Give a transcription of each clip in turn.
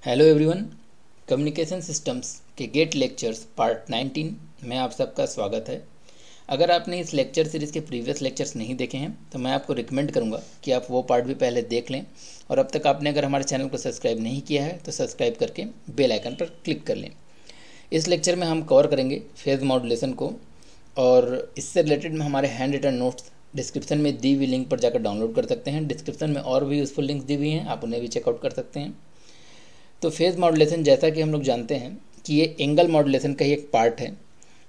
Hello everyone, communication systems के gate lectures part 19 में आप सबका स्वागत है। अगर आपने इस लेक्चर सीरीज़ के प्रीवियस लेक्चर्स नहीं देखे हैं तो मैं आपको रिकमेंड करूंगा कि आप वो पार्ट भी पहले देख लें, और अब तक आपने अगर हमारे चैनल को सब्सक्राइब नहीं किया है तो सब्सक्राइब करके बेल आइकन पर क्लिक कर लें। इस लेक्चर में हम कवर करेंगे फेज मॉड्यूलेशन को, और इससे रिलेटेड में हमारे हैंड रिटन नोट्स डिस्क्रिप्शन में दी हुई लिंक पर जाकर डाउनलोड कर सकते हैं। डिस्क्रिप्शन में और भी यूज़फुल लिंक्स दी हुई हैं, आप उन्हें भी चेकआउट कर सकते हैं। तो फेज़ मॉड्यूलेशन, जैसा कि हम लोग जानते हैं कि ये एंगल मॉड्यूलेशन का ही एक पार्ट है।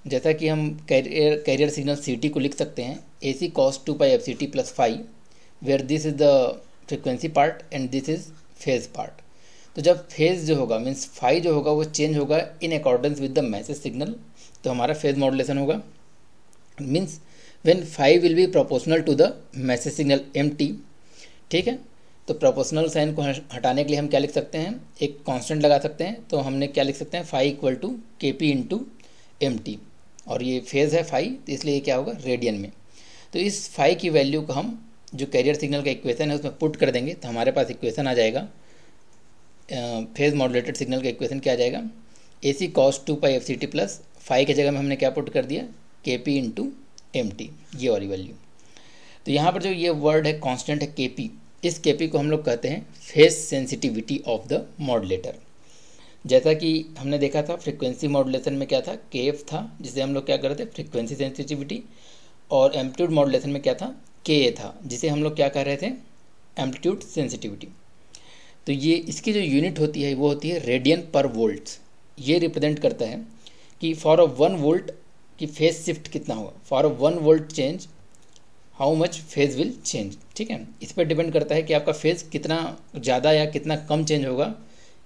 जैसा कि हम कैरियर सिग्नल CT को लिख सकते हैं AC cos 2π FCT plus phi, where this is the frequency part and this is phase part. तो जब फेज़ जो होगा मीन्स फाई जो होगा वो चेंज होगा in accordance with the message signal, तो हमारा फेज़ मॉड्यूलेशन होगा। Means when phi will be proportional to the message signal MT। ठीक है, तो प्रोपोर्शनल साइन को हटाने के लिए हम क्या लिख सकते हैं, एक कांस्टेंट लगा सकते हैं। तो हमने क्या लिख सकते हैं, phi equal to KP into MT, और ये फेज़ है फाई, तो इसलिए ये क्या होगा, रेडियन में। तो इस फाई की वैल्यू को हम जो कैरियर सिग्नल का इक्वेशन है उसमें पुट कर देंगे, तो हमारे पास इक्वेशन आ जाएगा, फेज मॉड्यूलेटेड सिग्नल का इक्वेशन क्या आ जाएगा, AC cos 2π FCT plus phi की जगह में हमने क्या पुट कर दिया, KP इंटू MT, ये वाली वैल्यू। तो यहाँ पर जो ये वर्ड है कांस्टेंट है KP, इस KP को हम लोग कहते हैं phase sensitivity of the modulator. जैसा कि हमने देखा था फ्रीक्वेंसी मॉड्यूलेशन में क्या था, KF था, जिसे हम लोग क्या करते थे, फ्रीक्वेंसी सेंसिटिविटी, और एम्पलीट्यूड मॉड्यूलेशन में क्या था, KA था, जिसे हम लोग क्या कह रहे थे, एम्पलीट्यूड सेंसिटिविटी। तो ये इसकी जो यूनिट होती है वो होती है रेडियन पर वोल्ट। ये रिप्रेजेंट करता है कि फॉर अ 1 वोल्ट की फेज शिफ्ट कितना होगा, for a 1 volt change how much phase will change. ठीक है, इस पर डिपेंड करता है कि आपका फेज कितना ज़्यादा या कितना कम चेंज होगा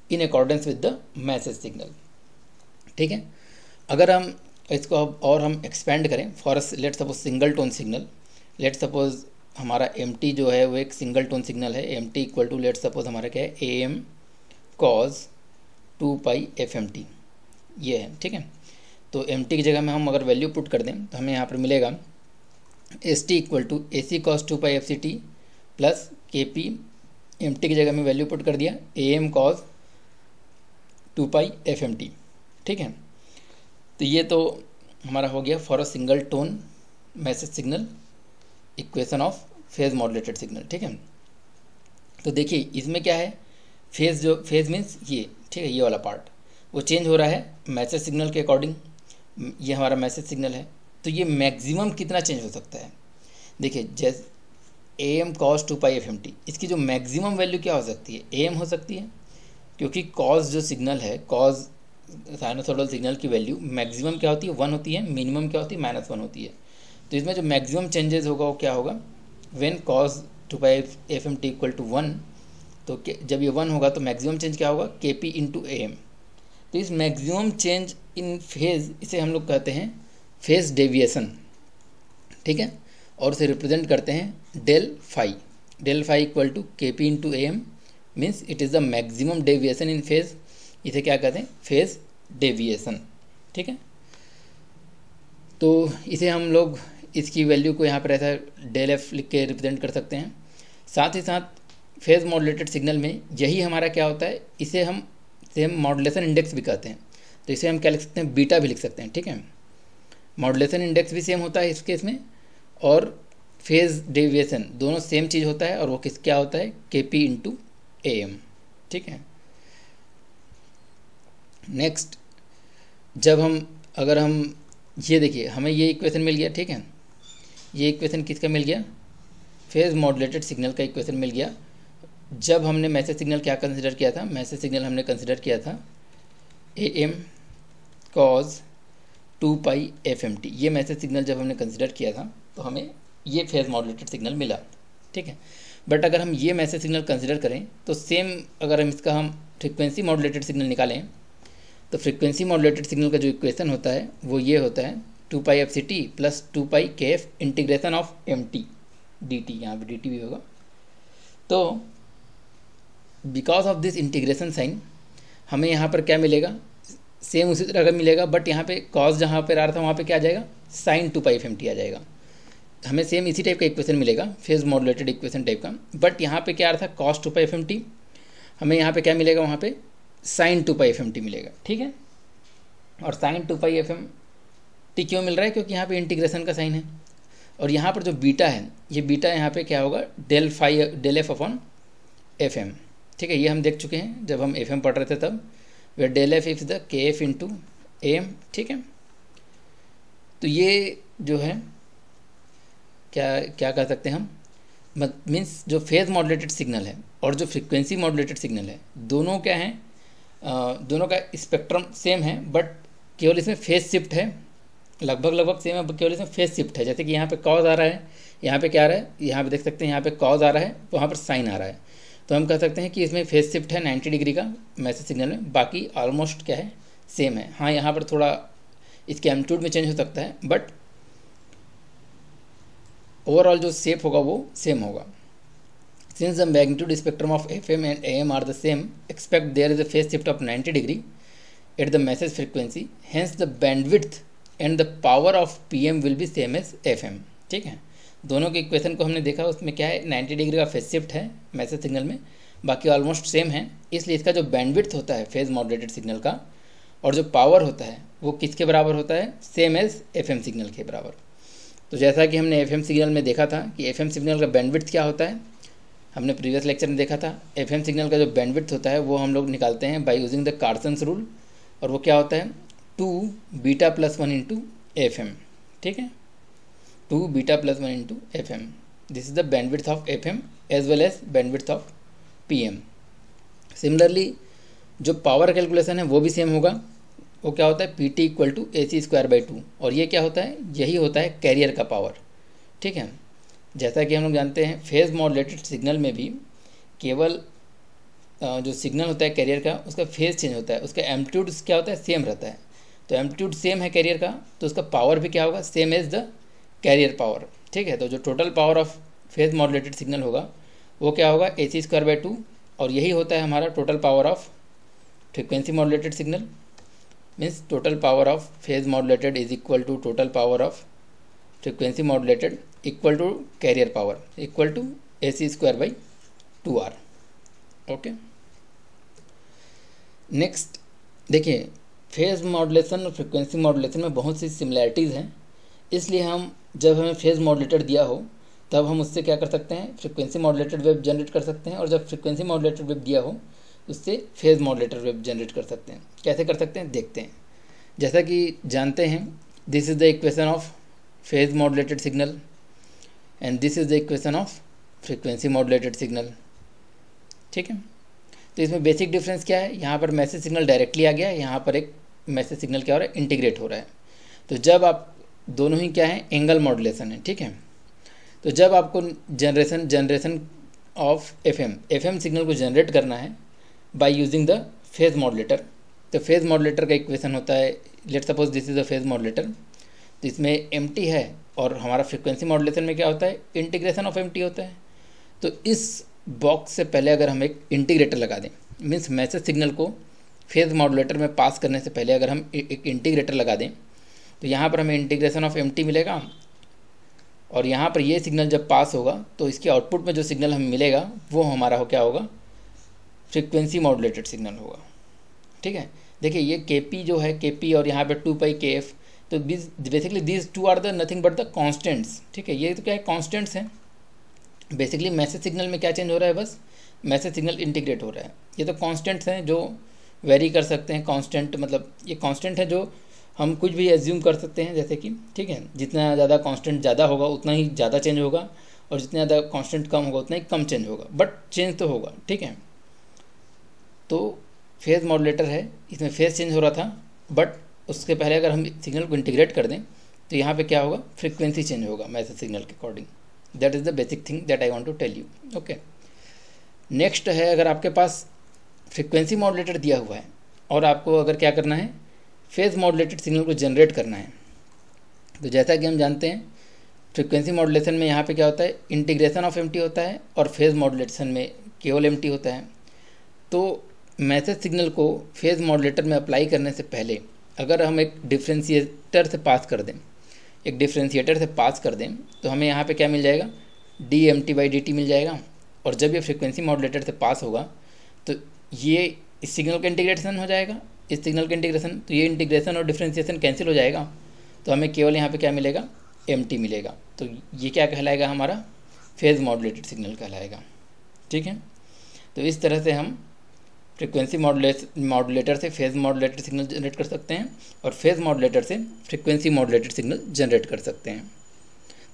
in accordance with the message signal. ठीक है, अगर हम इसको अब और हम एक्सपेंड करें, for let suppose single tone signal, let suppose हमारा MT जो है वो एक सिंगल टोन सिग्नल है। MT equal to let suppose हमारा क्या है, AM cos 2π FMT, ये है। ठीक है, तो MT की जगह में हम अगर वैल्यू पुट कर दें तो हमें यहाँ पर मिलेगा ST equal to AC cos 2π FCT plus KP, MT की जगह में वैल्यू पुट कर दिया AM cos 2π FMT। ठीक है, तो ये तो हमारा हो गया for a single tone message signal equation of phase modulated signal. ठीक है, तो देखिए इसमें क्या है, फेज जो फेज मीन्स ये, ठीक है, ये वाला पार्ट वो चेंज हो रहा है मैसेज सिग्नल के अकॉर्डिंग। ये हमारा मैसेज सिग्नल है, तो ये मैक्सिमम कितना चेंज हो सकता है। देखिए जैसे AM cos 2π FMT, इसकी जो मैक्सिमम वैल्यू क्या हो सकती है, AM हो सकती है, क्योंकि कॉस जो सिग्नल है, कॉस साइनोसॉइडल सिग्नल की वैल्यू मैक्सिमम क्या होती है, 1 होती है, मिनिमम क्या होती है, -1 होती है। तो इसमें जो मैक्सिमम चेंजेस होगा वो क्या होगा, when cos 2π FMT equal to 1, तो जब ये 1 होगा तो मैक्सिमम चेंज क्या होगा, KP इंटू AM। तो इस मैक्सिमम चेंज इन फेज, इसे हम लोग कहते हैं फेज डेविएशन। ठीक है, और उसे रिप्रेजेंट करते हैं del phi equal to KP into AM, means it is the maximum deviation in phase, इसे क्या कहते हैं, फेज डेविएशन। ठीक है, तो इसे हम लोग इसकी वैल्यू को यहाँ पर ऐसा डेल F लिख के रिप्रेजेंट कर सकते हैं। साथ ही साथ फेज मॉड्यूलेटेड सिग्नल में यही हमारा क्या होता है, इसे हम सेम मॉड्यूलेशन इंडेक्स भी कहते हैं, तो इसे हम क्या लिख सकते हैं, बीटा भी लिख सकते हैं। ठीक है, मॉड्यूलेशन इंडेक्स भी सेम होता है इस केस में, और फेज डेविएशन दोनों सेम चीज़ होता है, और वो क्या होता है, KP इंटू AM। ठीक है, नेक्स्ट जब अगर हम ये देखिए, हमें ये इक्वेशन मिल गया। ठीक है, ये इक्वेशन किसका मिल गया, फेज मॉड्यूलेटेड सिग्नल का इक्वेशन मिल गया। जब हमने मैसेज सिग्नल क्या कंसिडर किया था, मैसेज सिग्नल हमने कंसिडर किया था AM cos 2π FMT, ये मैसेज सिग्नल जब हमने कंसिडर किया था तो हमें ये फेज मॉड्यूलेटेड सिग्नल मिला। ठीक है, बट अगर हम ये मैसेज सिग्नल कंसिडर करें तो सेम, अगर हम फ्रीक्वेंसी मॉड्यूलेटेड सिग्नल निकालें तो फ्रीक्वेंसी मॉड्यूलेटेड सिग्नल का जो इक्वेशन होता है वो ये होता है 2π FCT plus 2π KF integration of MT dt, यहाँ पे dt भी होगा। तो because of this integration sign हमें यहाँ पर क्या मिलेगा, सेम उसी तरह का मिलेगा, बट यहाँ पे कॉस जहाँ पर आ रहा था वहाँ पे क्या आ जाएगा, साइन 2π FMT आ जाएगा। हमें सेम इसी टाइप का इक्वेशन मिलेगा, फेज मॉड्यूलेटेड इक्वेशन टाइप का, बट यहाँ पे क्या आ रहा था, cos 2π FMT, हमें यहाँ पे क्या मिलेगा, वहाँ पे साइन 2π/fmt मिलेगा, ठीक है। और साइन 2π/fmt क्यों मिल रहा है? क्योंकि यहाँ पे इंटीग्रेशन का साइन है, और यहाँ पर जो बीटा है, ये बीटा यहाँ पे क्या होगा, del f/m, ठीक है। ये हम देख चुके हैं जब हम fm पढ़ रहे थे तब, वे del f is the kf into am, ठीक है। तो ये जो है क्या क्या कह सकते हैं हम, मीन्स जो फेज मॉड्यूलेटेड सिग्नल है और जो फ्रीक्वेंसी मॉड्यूलेटेड सिग्नल है, दोनों क्या हैं, दोनों का स्पेक्ट्रम सेम है, बट केवल इसमें फेज शिफ्ट है, लगभग सेम है, केवल इसमें फेज शिफ्ट है। जैसे कि यहाँ पे कॉज आ रहा है, यहाँ पे क्या आ रहा है, यहाँ पे देख सकते हैं यहाँ पे कॉज आ रहा है, वहाँ पर साइन आ रहा है, तो हम कह सकते हैं कि इसमें फेज शिफ्ट है 90 डिग्री का मैसेज सिग्नल में, बाकी ऑलमोस्ट क्या है, सेम है। हाँ, यहाँ पर थोड़ा इसके एम्पलीट्यूड में चेंज हो सकता है, बट ओवरऑल जो शेप होगा वो सेम होगा। Since the magnitude spectrum of FM and AM are the same, expect there is a phase shift of 90 degree at the message frequency, hence the bandwidth and the power of PM will be same as FM, ठीक है। दोनों के equation को हमने देखा, उसमें क्या है, 90 डिग्री का फेज शिफ्ट है मैसेज सिग्नल में, बाकी ऑलमोस्ट सेम है, इसलिए इसका जो बैंडविड्थ होता है फेज मॉड्यूलेटेड सिग्नल का, और जो पावर होता है वो किसके बराबर होता है, सेम एज FM सिग्नल के बराबर। तो जैसा कि हमने FM सिग्नल में देखा था कि FM सिग्नल का बैंडविड्थ क्या होता है, हमने प्रीवियस लेक्चर में देखा था। FM सिग्नल का जो बैंडविड्थ होता है वो हम लोग निकालते हैं बाय यूजिंग द कार्सन्स रूल, और वो क्या होता है, 2β+1 इंटू FM, ठीक है, 2β+1 into FM। This is the bandwidth of FM as well as bandwidth of PM। Similarly जो पावर कैलकुलेशन है वो भी सेम होगा, वो क्या होता है, PT = AC²/2, और ये क्या होता है, यही होता है कैरियर का पावर, ठीक है। जैसा कि हम लोग जानते हैं फेज मॉड्यूलेटेड सिग्नल में भी केवल जो सिग्नल होता है कैरियर का, उसका फेज चेंज होता है, उसका एम्पलीट्यूड क्या होता है, सेम रहता है। तो एम्पलीट्यूड सेम है कैरियर का, तो उसका पावर भी क्या होगा, same as the carrier power, ठीक है। तो जो total power of phase modulated signal होगा वो क्या होगा, AC²/2, और यही होता है हमारा total power of frequency modulated signal, means total power of phase modulated is equal to total power of frequency modulated equal to carrier power equal to AC²/2R, okay. Next देखिए, फेज मॉड्यूलेशन और frequency modulation में बहुत सी similarities हैं, इसलिए हम जब हमें phase modulated दिया हो तब हम उससे क्या कर सकते हैं, फ्रीक्वेंसी मॉड्यूलेटेड वेव जनरेट कर सकते हैं, और जब फ्रीक्वेंसी मॉड्यूलेटेड वेव दिया हो उससे फेज मॉड्यूलेटेड वेव जनरेट कर सकते हैं। कैसे कर सकते हैं देखते हैं। जैसा कि जानते हैं, this is the equation of phase modulated signal and this is the equation of frequency modulated signal, ठीक है। तो इसमें बेसिक डिफरेंस क्या है, यहाँ पर मैसेज सिग्नल डायरेक्टली आ गया, यहाँ पर एक मैसेज सिग्नल क्या हो रहा है, इंटीग्रेट हो रहा है। तो जब आप दोनों ही क्या है, एंगल मॉड्यूलेशन है, ठीक है। तो जब आपको जनरेशन ऑफ FM सिग्नल को जनरेट करना है by using the phase modulator, तो फेज मॉड्यूलेटर का इक्वेशन होता है, let suppose this is the phase modulator, तो इसमें MT है, और हमारा फ्रीक्वेंसी मॉड्यूलेशन में क्या होता है, इंटीग्रेशन ऑफ MT होता है। तो इस बॉक्स से पहले अगर हम एक इंटीग्रेटर लगा दें, मीन्स मैसेज सिग्नल को फेज मॉड्यूलेटर में पास करने से पहले अगर हम एक इंटीग्रेटर लगा दें, तो यहाँ पर हमें इंटीग्रेशन ऑफ MT मिलेगा, और यहाँ पर ये सिग्नल जब पास होगा तो इसके आउटपुट में जो सिग्नल हमें मिलेगा वो हमारा क्या होगा, फ्रीक्वेंसी मॉड्यूलेटेड सिग्नल होगा, ठीक है। देखिए ये KP जो है, KP और यहाँ पे 2π/kf, तो basically these two are the nothing but the constants, ठीक है। ये तो क्या है, कॉन्स्टेंट्स हैं। बेसिकली मैसेज सिग्नल में क्या चेंज हो रहा है, बस मैसेज सिग्नल इंटीग्रेट हो रहा है। ये तो कॉन्स्टेंट्स हैं जो वेरी कर सकते हैं, कांस्टेंट मतलब ये कांस्टेंट है जो हम कुछ भी एज्यूम कर सकते हैं, जैसे कि ठीक है, जितना ज़्यादा कांस्टेंट ज़्यादा होगा उतना ही ज़्यादा चेंज होगा, और जितना ज़्यादा कांस्टेंट कम होगा उतना ही कम चेंज होगा, बट चेंज तो होगा, ठीक है। तो फेज मॉड्यूलेटर है, इसमें फेज चेंज हो रहा था, बट उसके पहले अगर हम सिग्नल को इंटीग्रेट कर दें तो यहाँ पे क्या होगा, फ्रीक्वेंसी चेंज होगा मैसेज सिग्नल के according. That is the basic thing that I want to tell you, okay. Next है, अगर आपके पास फ्रीक्वेंसी मॉड्यूलेटर दिया हुआ है और आपको अगर क्या करना है, फेज मॉड्यूलेटेड सिग्नल को जनरेट करना है, तो जैसा कि हम जानते हैं फ्रीक्वेंसी मॉड्यूलेशन में यहाँ पे क्या होता है, इंटीग्रेशन ऑफ MT होता है, और फेज मॉड्यूलेशन में केवल MT होता है। तो मैसेज सिग्नल को फेज मॉड्यूलेटर में अप्लाई करने से पहले अगर हम एक डिफ्रेंशिएटर से पास कर दें, तो हमें यहाँ पे क्या मिल जाएगा, dMT/dt मिल जाएगा। और जब ये फ्रीक्वेंसी मॉड्यूलेटर से पास होगा तो ये इस सिग्नल का इंटीग्रेशन हो जाएगा, इस सिग्नल का इंटीग्रेशन, तो ये इंटीग्रेशन और डिफ्रेंशिएशन कैंसिल हो जाएगा, तो हमें केवल यहाँ पे क्या मिलेगा, एम्प्टी मिलेगा। तो ये क्या कहलाएगा, हमारा फेज़ मॉड्यूलेटेड सिग्नल कहलाएगा। ठीक है, तो इस तरह से हम फ्रिक्वेंसी मॉड्यूलेटर से फेज़ मॉड्यूलेटेड सिग्नल जनरेट कर सकते हैं और फेज़ मॉड्यूलेटर से फ्रिक्वेंसी मॉड्यूलेटेड सिग्नल जनरेट कर सकते हैं।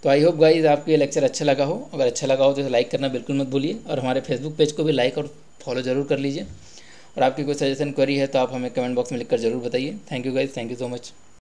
तो आई होप गाइस आपको ये लेक्चर अच्छा लगा हो। अगर अच्छा लगा हो तो लाइक करना बिल्कुल मत भूलिए और हमारे फेसबुक पेज को भी लाइक और फॉलो ज़रूर कर लीजिए। और आपकी कोई सजेशन क्वेरी है तो आप हमें कमेंट बॉक्स में लिखकर ज़रूर बताइए। Thank you guys, thank you so much.